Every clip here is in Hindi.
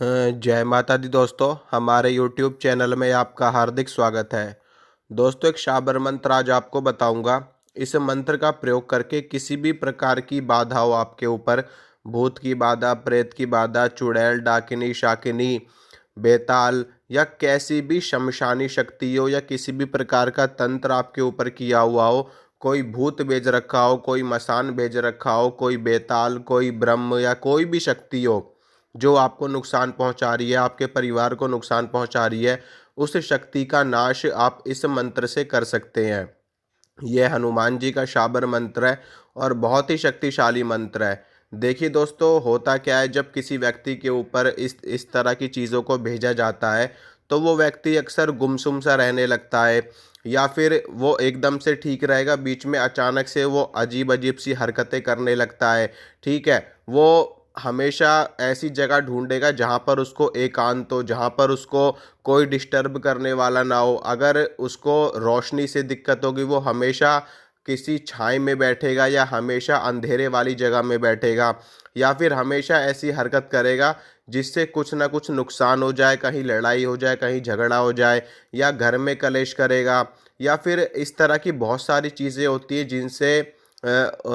जय माता दी दोस्तों, हमारे यूट्यूब चैनल में आपका हार्दिक स्वागत है। दोस्तों, एक शाबर मंत्र आज आपको बताऊंगा। इस मंत्र का प्रयोग करके किसी भी प्रकार की बाधा हो आपके ऊपर, भूत की बाधा, प्रेत की बाधा, चुड़ैल, डाकिनी, शाकिनी, बेताल या कैसी भी शमशानी शक्ति हो या किसी भी प्रकार का तंत्र आपके ऊपर किया हुआ हो, कोई भूत भेज रखा हो, कोई मसान भेज रखा हो, कोई बेताल, कोई ब्रह्म या कोई भी शक्ति हो जो आपको नुकसान पहुंचा रही है, आपके परिवार को नुकसान पहुंचा रही है, उस शक्ति का नाश आप इस मंत्र से कर सकते हैं। यह हनुमान जी का शाबर मंत्र है और बहुत ही शक्तिशाली मंत्र है। देखिए दोस्तों, होता क्या है, जब किसी व्यक्ति के ऊपर इस तरह की चीज़ों को भेजा जाता है तो वो व्यक्ति अक्सर गुमसुम सा रहने लगता है, या फिर वो एकदम से ठीक रहेगा, बीच में अचानक से वो अजीब अजीब सी हरकतें करने लगता है। ठीक है, वो हमेशा ऐसी जगह ढूंढेगा जहाँ पर उसको एकांत हो, जहाँ पर उसको कोई डिस्टर्ब करने वाला ना हो। अगर उसको रोशनी से दिक्कत होगी, वो हमेशा किसी छाई में बैठेगा या हमेशा अंधेरे वाली जगह में बैठेगा, या फिर हमेशा ऐसी हरकत करेगा जिससे कुछ ना कुछ नुकसान हो जाए, कहीं लड़ाई हो जाए, कहीं झगड़ा हो जाए, या घर में कलेश करेगा, या फिर इस तरह की बहुत सारी चीज़ें होती है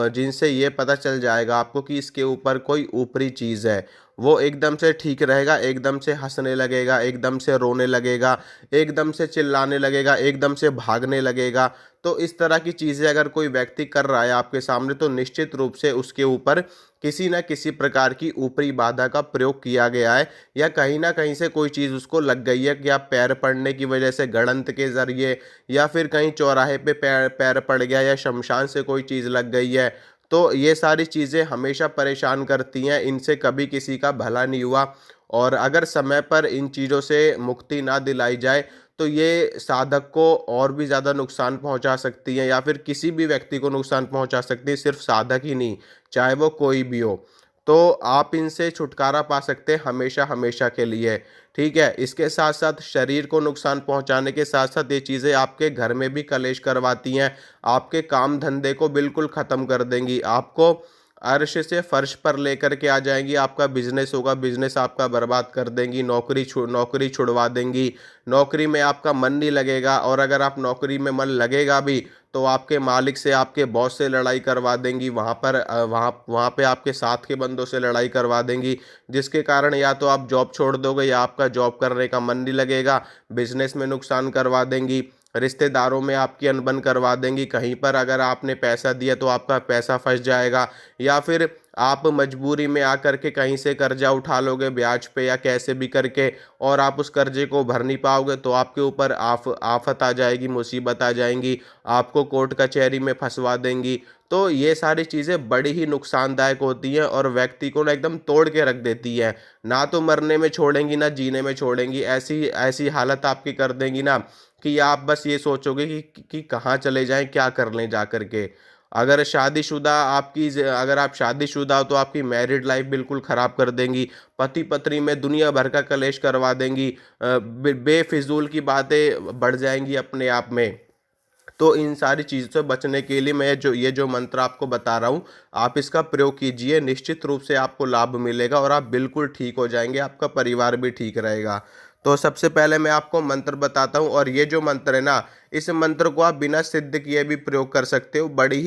जिनसे ये पता चल जाएगा आपको कि इसके ऊपर कोई ऊपरी चीज़ है। वो एकदम से ठीक रहेगा, एकदम से हंसने लगेगा, एकदम से रोने लगेगा, एकदम से चिल्लाने लगेगा, एकदम से भागने लगेगा। तो इस तरह की चीज़ें अगर कोई व्यक्ति कर रहा है आपके सामने, तो निश्चित रूप से उसके ऊपर किसी न किसी प्रकार की ऊपरी बाधा का प्रयोग किया गया है, या कहीं न कहीं से कोई चीज़ उसको लग गई है, या पैर पड़ने की वजह से गड़ंत के ज़रिए, या फिर कहीं चौराहे पे पैर पैर पड़ गया, या शमशान से कोई चीज़ लग गई है। तो ये सारी चीज़ें हमेशा परेशान करती हैं, इनसे कभी किसी का भला नहीं हुआ। और अगर समय पर इन चीज़ों से मुक्ति ना दिलाई जाए तो ये साधक को और भी ज़्यादा नुकसान पहुंचा सकती हैं, या फिर किसी भी व्यक्ति को नुकसान पहुंचा सकती है, सिर्फ साधक ही नहीं, चाहे वो कोई भी हो। तो आप इनसे छुटकारा पा सकते हैं हमेशा हमेशा के लिए। ठीक है, इसके साथ साथ शरीर को नुकसान पहुंचाने के साथ साथ ये चीज़ें आपके घर में भी कलेश करवाती हैं, आपके काम धंधे को बिल्कुल ख़त्म कर देंगी, आपको अर्श से फर्श पर लेकर के आ जाएंगी। आपका बिजनेस होगा, बिजनेस आपका बर्बाद कर देंगी, नौकरी छुड़वा देंगी, नौकरी में आपका मन नहीं लगेगा, और अगर आप नौकरी में मन लगेगा भी तो आपके मालिक से, आपके बॉस से लड़ाई करवा देंगी, वहाँ वहाँ पे आपके साथ के बंदों से लड़ाई करवा देंगी, जिसके कारण या तो आप जॉब छोड़ दोगे या आपका जॉब करने का मन नहीं लगेगा, बिजनेस में नुकसान करवा देंगी, रिश्तेदारों में आपकी अनबन करवा देंगी, कहीं पर अगर आपने पैसा दिया तो आपका पैसा फंस जाएगा, या फिर आप मजबूरी में आकर के कहीं से कर्जा उठा लोगे ब्याज पे या कैसे भी करके, और आप उस कर्जे को भर नहीं पाओगे तो आपके ऊपर आफत आ जाएगी, मुसीबत आ जाएंगी, आपको कोर्ट कचहरी में फंसवा देंगी। तो ये सारी चीज़ें बड़ी ही नुकसानदायक होती हैं और व्यक्ति को ना एकदम तोड़ के रख देती है, ना तो मरने में छोड़ेंगी ना जीने में छोड़ेंगी, ऐसी ऐसी हालत आपकी कर देंगी ना कि आप बस ये सोचोगे कि कहाँ चले जाएं, क्या कर लें जा करके। अगर आप शादीशुदा हो तो आपकी मैरिड लाइफ बिल्कुल ख़राब कर देंगी, पति पत्नी में दुनिया भर का कलेश करवा देंगी, बेफिजूल की बातें बढ़ जाएंगी अपने आप में। तो इन सारी चीज़ों से बचने के लिए मैं जो ये जो मंत्र आपको बता रहा हूँ, आप इसका प्रयोग कीजिए, निश्चित रूप से आपको लाभ मिलेगा और आप बिल्कुल ठीक हो जाएंगे, आपका परिवार भी ठीक रहेगा। तो सबसे पहले मैं आपको मंत्र बताता हूँ, और ये जो मंत्र है ना, इस मंत्र को आप बिना सिद्ध किए भी प्रयोग कर सकते हो। बड़ी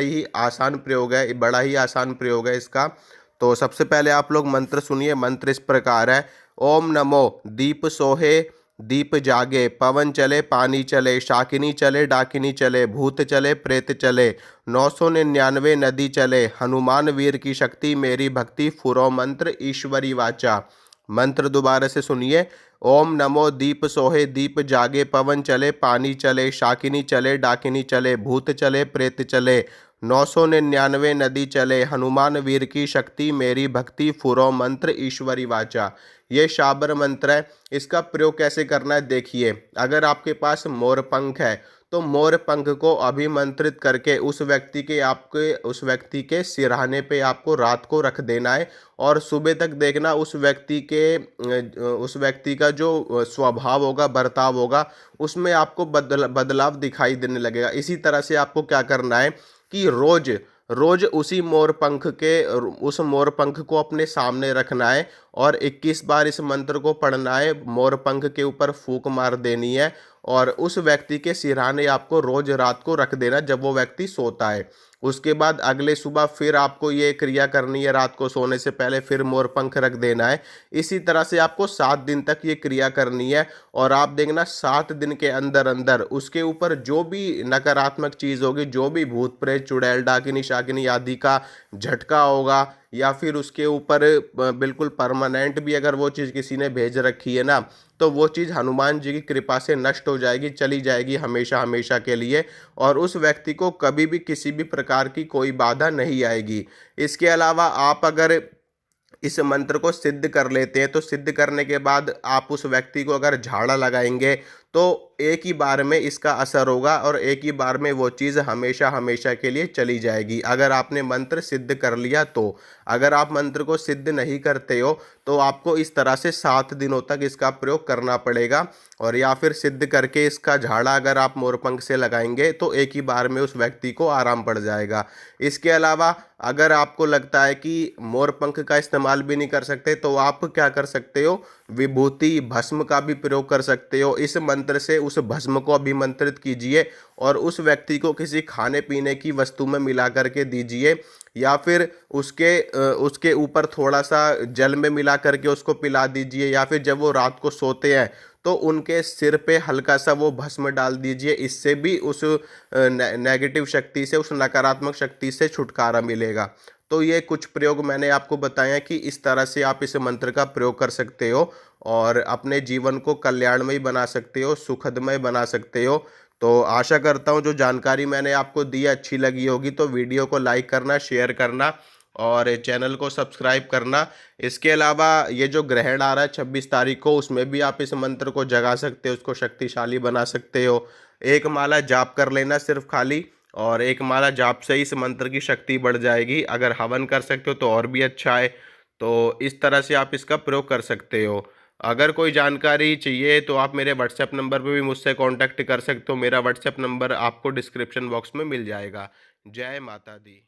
ही आसान प्रयोग है, बड़ा ही आसान प्रयोग है इसका। तो सबसे पहले आप लोग मंत्र सुनिए। मंत्र इस प्रकार है: ओम नमो दीप सोहे दीप जागे, पवन चले पानी चले, शाकिनी चले डाकिनी चले, भूत चले प्रेत चले, 999 नदी चले, हनुमान वीर की शक्ति मेरी भक्ति फुरो मंत्र ईश्वरी वाचा। मंत्र दोबारा से सुनिए। ओम नमो दीप सोहे दीप जागे, पवन चले पानी चले, शाकिनी चले डाकिनी चले, भूत चले प्रेत चले, 999 नदी चले, हनुमान वीर की शक्ति मेरी भक्ति फुरो मंत्र ईश्वरी वाचा। ये शाबर मंत्र है। इसका प्रयोग कैसे करना है देखिए। अगर आपके पास मोर पंख है तो मोर पंख को अभिमंत्रित करके उस व्यक्ति के सिरहाने पे आपको रात को रख देना है, और सुबह तक देखना उस व्यक्ति का जो स्वभाव होगा, बर्ताव होगा, उसमें आपको बदलाव दिखाई देने लगेगा। इसी तरह से आपको क्या करना है कि रोज रोज उस मोर पंख को अपने सामने रखना है और 21 बार इस मंत्र को पढ़ना है। मोर पंख के ऊपर फूंक मार देनी है और उस व्यक्ति के सिरहाने आपको रोज रात को रख देना जब वो व्यक्ति सोता है। उसके बाद अगले सुबह फिर आपको ये क्रिया करनी है, रात को सोने से पहले फिर मोर पंख रख देना है। इसी तरह से आपको 7 दिन तक ये क्रिया करनी है और आप देखना 7 दिन के अंदर अंदर उसके ऊपर जो भी नकारात्मक चीज़ होगी, जो भी भूत प्रेत चुड़ैल डाकिनी शाकिनी आदि का झटका होगा या फिर उसके ऊपर बिल्कुल परमानेंट भी अगर वो चीज़ किसी ने भेज रखी है ना, तो वो चीज़ हनुमान जी की कृपा से नष्ट हो जाएगी, चली जाएगी हमेशा हमेशा के लिए और उस व्यक्ति को कभी भी किसी भी प्रकार की कोई बाधा नहीं आएगी। इसके अलावा आप अगर इस मंत्र को सिद्ध कर लेते हैं तो सिद्ध करने के बाद आप उस व्यक्ति को अगर झाड़ा लगाएंगे तो एक ही बार में इसका असर होगा और एक ही बार में वो चीज़ हमेशा हमेशा के लिए चली जाएगी अगर आपने मंत्र सिद्ध कर लिया तो। अगर आप मंत्र को सिद्ध नहीं करते हो तो आपको इस तरह से 7 दिनों तक इसका प्रयोग करना पड़ेगा और या फिर सिद्ध करके इसका झाड़ा अगर आप मोरपंख से लगाएंगे तो एक ही बार में उस व्यक्ति को आराम पड़ जाएगा। इसके अलावा अगर आपको लगता है कि मोरपंख का इस्तेमाल भी नहीं कर सकते तो आप क्या कर सकते हो, विभूति भस्म का भी प्रयोग कर सकते हो। इस मंत्र से उस भस्म को अभिमंत्रित कीजिए और उस व्यक्ति को किसी खाने पीने की वस्तु में मिला करके दीजिए या फिर उसके ऊपर थोड़ा सा जल में मिला करके उसको पिला दीजिए या फिर जब वो रात को सोते हैं तो उनके सिर पे हल्का सा वो भस्म डाल दीजिए। इससे भी उस नेगेटिव शक्ति से, उस नकारात्मक शक्ति से छुटकारा मिलेगा। तो ये कुछ प्रयोग मैंने आपको बताया कि इस तरह से आप इस मंत्र का प्रयोग कर सकते हो और अपने जीवन को कल्याणमय बना सकते हो, सुखदमय बना सकते हो। तो आशा करता हूँ जो जानकारी मैंने आपको दी अच्छी लगी होगी, तो वीडियो को लाइक करना, शेयर करना और चैनल को सब्सक्राइब करना। इसके अलावा ये जो ग्रहण आ रहा है 26 तारीख को, उसमें भी आप इस मंत्र को जगा सकते हो, उसको शक्तिशाली बना सकते हो। एक माला जाप कर लेना सिर्फ खाली, और एक माला जाप से ही इस मंत्र की शक्ति बढ़ जाएगी। अगर हवन कर सकते हो तो और भी अच्छा है। तो इस तरह से आप इसका प्रयोग कर सकते हो। अगर कोई जानकारी चाहिए तो आप मेरे व्हाट्सएप नंबर पे भी मुझसे कांटेक्ट कर सकते हो। मेरा व्हाट्सएप नंबर आपको डिस्क्रिप्शन बॉक्स में मिल जाएगा। जय माता दी।